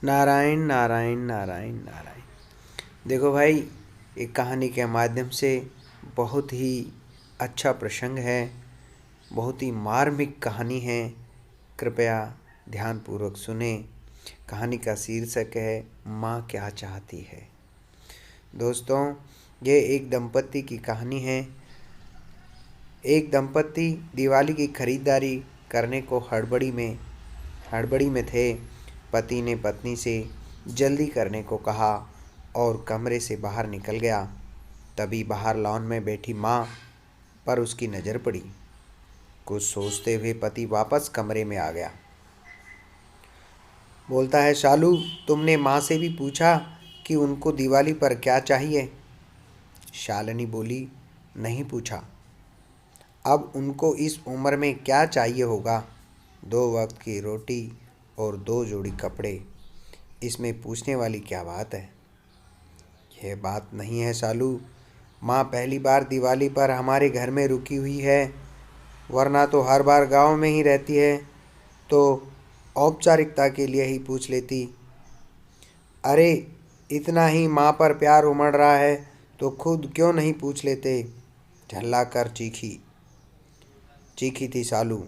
नारायण नारायण नारायण नारायण। देखो भाई, एक कहानी के माध्यम से बहुत ही अच्छा प्रसंग है, बहुत ही मार्मिक कहानी है। कृपया ध्यानपूर्वक सुने। कहानी का शीर्षक है माँ क्या चाहती है। दोस्तों, ये एक दंपति की कहानी है। एक दंपति दिवाली की खरीदारी करने को हड़बड़ी में थे। पति ने पत्नी से जल्दी करने को कहा और कमरे से बाहर निकल गया। तभी बाहर लॉन में बैठी माँ पर उसकी नज़र पड़ी। कुछ सोचते हुए पति वापस कमरे में आ गया। बोलता है, शालू, तुमने माँ से भी पूछा कि उनको दिवाली पर क्या चाहिए? शालिनी बोली, नहीं पूछा। अब उनको इस उम्र में क्या चाहिए होगा? 2 वक्त की रोटी और 2 जोड़ी कपड़े। इसमें पूछने वाली क्या बात है? यह बात नहीं है शालू। माँ पहली बार दिवाली पर हमारे घर में रुकी हुई है, वरना तो हर बार गांव में ही रहती है, तो औपचारिकता के लिए ही पूछ लेती। अरे, इतना ही माँ पर प्यार उमड़ रहा है तो खुद क्यों नहीं पूछ लेते? झल्ला कर चीखी थी शालू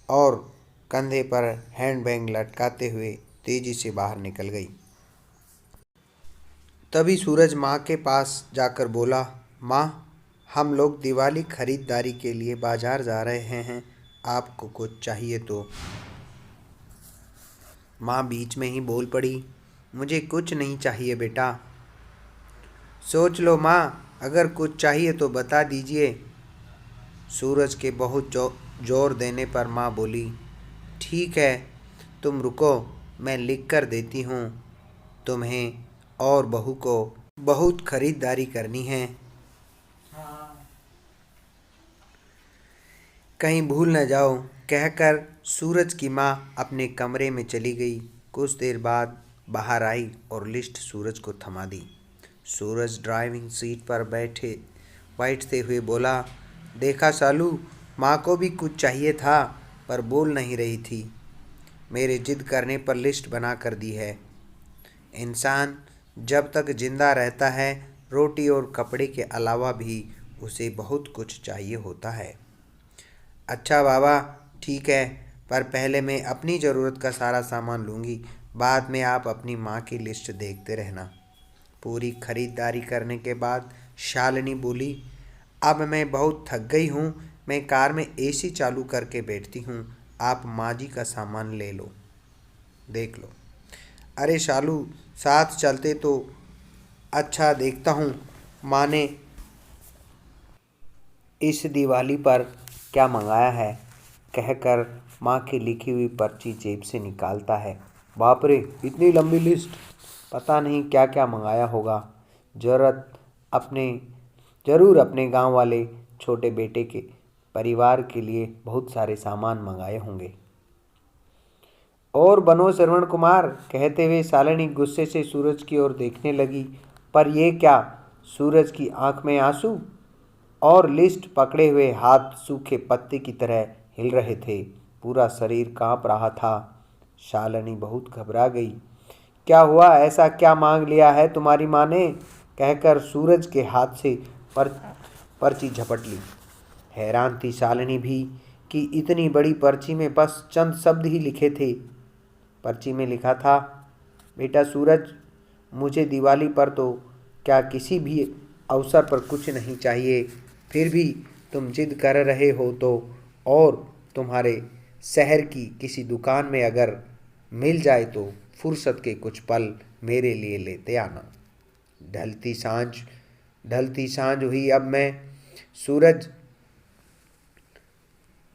और कंधे पर हैंडबैग लटकाते हुए तेजी से बाहर निकल गई। तभी सूरज माँ के पास जाकर बोला, माँ, हम लोग दिवाली खरीदारी के लिए बाजार जा रहे हैं, आपको कुछ चाहिए तो? माँ बीच में ही बोल पड़ी, मुझे कुछ नहीं चाहिए बेटा। सोच लो माँ, अगर कुछ चाहिए तो बता दीजिए। सूरज के बहुत जोर देने पर माँ बोली, ठीक है, तुम रुको, मैं लिख कर देती हूँ। तुम्हें और बहू को बहुत खरीदारी करनी है, कहीं भूल न जाओ। कहकर सूरज की माँ अपने कमरे में चली गई। कुछ देर बाद बाहर आई और लिस्ट सूरज को थमा दी। सूरज ड्राइविंग सीट पर बैठते हुए बोला, देखा सालू, माँ को भी कुछ चाहिए था पर बोल नहीं रही थी। मेरे जिद करने पर लिस्ट बना कर दी है। इंसान जब तक जिंदा रहता है, रोटी और कपड़े के अलावा भी उसे बहुत कुछ चाहिए होता है। अच्छा बाबा, ठीक है, पर पहले मैं अपनी ज़रूरत का सारा सामान लूँगी, बाद में आप अपनी माँ की लिस्ट देखते रहना। पूरी खरीदारी करने के बाद शालिनी बोली, अब मैं बहुत थक गई हूँ, मैं कार में एसी चालू करके बैठती हूँ, आप माँ जी का सामान ले लो, देख लो। अरे शालू, साथ चलते तो अच्छा, देखता हूँ माँ ने इस दिवाली पर क्या मंगाया है। कहकर माँ की लिखी हुई पर्ची जेब से निकालता है। बाप रे, इतनी लंबी लिस्ट! पता नहीं क्या क्या मंगाया होगा। जरूरत अपने ज़रूर अपने गांव वाले छोटे बेटे के परिवार के लिए बहुत सारे सामान मंगाए होंगे। और बनो श्रवण कुमार, कहते हुए शालिनी गुस्से से सूरज की ओर देखने लगी। पर यह क्या? सूरज की आंख में आंसू और लिस्ट पकड़े हुए हाथ सूखे पत्ते की तरह हिल रहे थे। पूरा शरीर कांप रहा था। शालिनी बहुत घबरा गई। क्या हुआ? ऐसा क्या मांग लिया है तुम्हारी माँ ने? कहकर सूरज के हाथ से पर पर्ची झपट ली। हैरान थी शालिनी भी कि इतनी बड़ी पर्ची में बस चंद शब्द ही लिखे थे। पर्ची में लिखा था, बेटा सूरज, मुझे दिवाली पर तो क्या किसी भी अवसर पर कुछ नहीं चाहिए, फिर भी तुम जिद कर रहे हो तो, और तुम्हारे शहर की किसी दुकान में अगर मिल जाए तो फुर्सत के कुछ पल मेरे लिए लेते आना। ढलती सांझ ढलती सांझ हुई। अब मैं सूरज,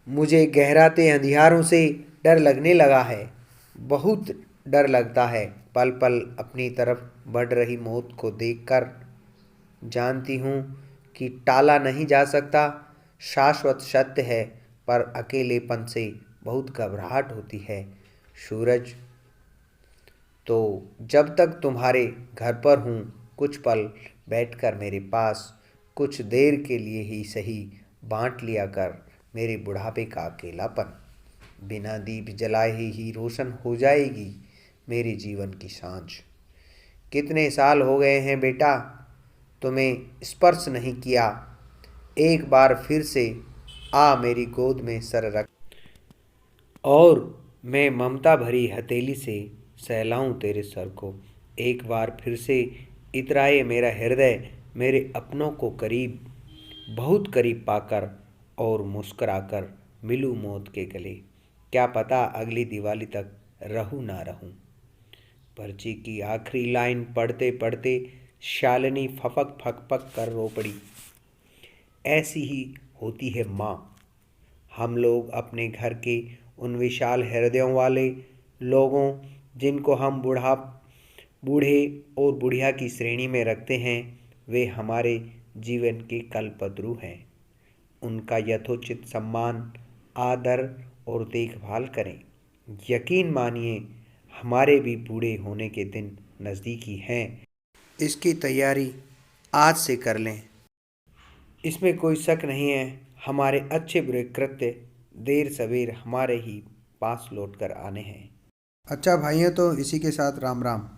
मुझे गहराते अंधियारों से डर लगने लगा है, बहुत डर लगता है। पल पल अपनी तरफ बढ़ रही मौत को देखकर जानती हूँ कि टाला नहीं जा सकता, शाश्वत सत्य है, पर अकेलेपन से बहुत घबराहट होती है। सूरज, तो जब तक तुम्हारे घर पर हूँ, कुछ पल बैठकर मेरे पास कुछ देर के लिए ही सही बांट लिया कर मेरे बुढ़ापे का अकेलापन। बिना दीप जलाए ही रोशन हो जाएगी मेरे जीवन की सांझ। कितने साल हो गए हैं बेटा तुम्हें स्पर्श नहीं किया, एक बार फिर से आ मेरी गोद में सर रख और मैं ममता भरी हथेली से सहलाऊं तेरे सर को। एक बार फिर से इतराए मेरा हृदय मेरे अपनों को करीब, बहुत करीब पाकर, और मुस्कुराकर मिलूं मौत के गले। क्या पता अगली दिवाली तक रहूं ना रहूं। पर्ची की आखिरी लाइन पढ़ते पढ़ते शालिनी फपक फकपक कर रो पड़ी। ऐसी ही होती है माँ। हम लोग अपने घर के उन विशाल हृदयों वाले लोगों जिनको हम बूढ़े और बुढ़िया की श्रेणी में रखते हैं, वे हमारे जीवन के कल्पतरु हैं। उनका यथोचित सम्मान, आदर और देखभाल करें। यकीन मानिए हमारे भी बूढ़े होने के दिन नज़दीक ही हैं। इसकी तैयारी आज से कर लें। इसमें कोई शक नहीं है, हमारे अच्छे बुरे कृत्य देर सवेर हमारे ही पास लौट कर आने हैं। अच्छा भाइयों, तो इसी के साथ राम राम।